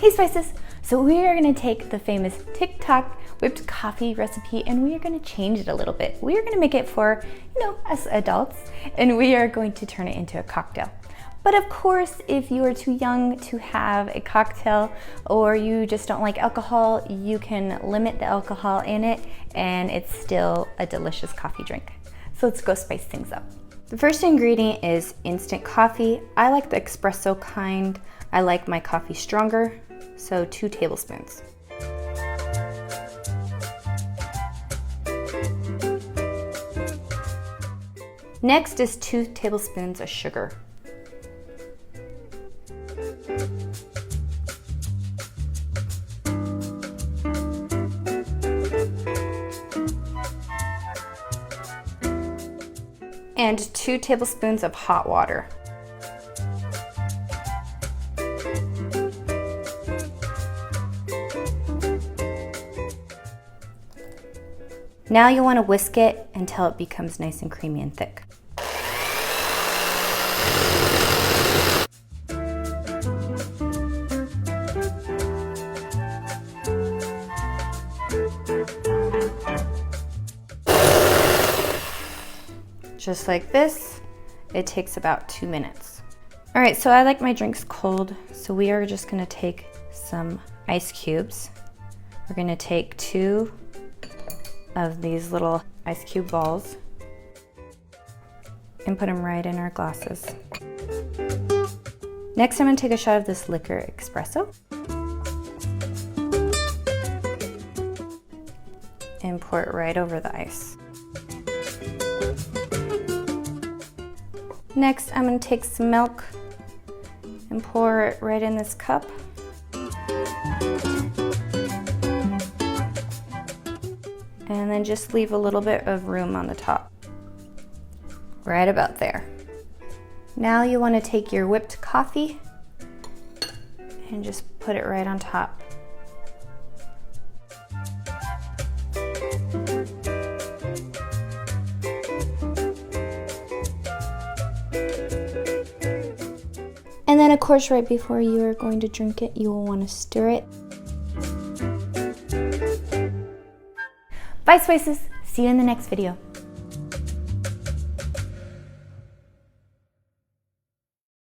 Hey Spices! So we are going to take the famous TikTok whipped coffee recipe and we are going to change it a little bit. We are going to make it for, us adults, and we are going to turn it into a cocktail. But of course, if you are too young to have a cocktail or you just don't like alcohol, you can limit the alcohol in it and it's still a delicious coffee drink. So let's go spice things up. The first ingredient is instant coffee. I like the espresso kind. I like my coffee stronger, so 2 tablespoons. Next is 2 tablespoons of sugar. And 2 tablespoons of hot water. Now you want to whisk it until it becomes nice and creamy and thick. Just like this. It takes about 2 minutes. All right, so I like my drinks cold, so we are just gonna take some ice cubes. We're gonna take 2 of these little ice cube balls and put them right in our glasses. Next, I'm gonna take a shot of this liqueur espresso and pour it right over the ice. Next, I'm gonna take some milk and pour it right in this cup. And then just leave a little bit of room on the top. Right about there. Now you want to take your whipped coffee and just put it right on top. And then of course, right before you are going to drink it, you will want to stir it. Bye Spices, see you in the next video.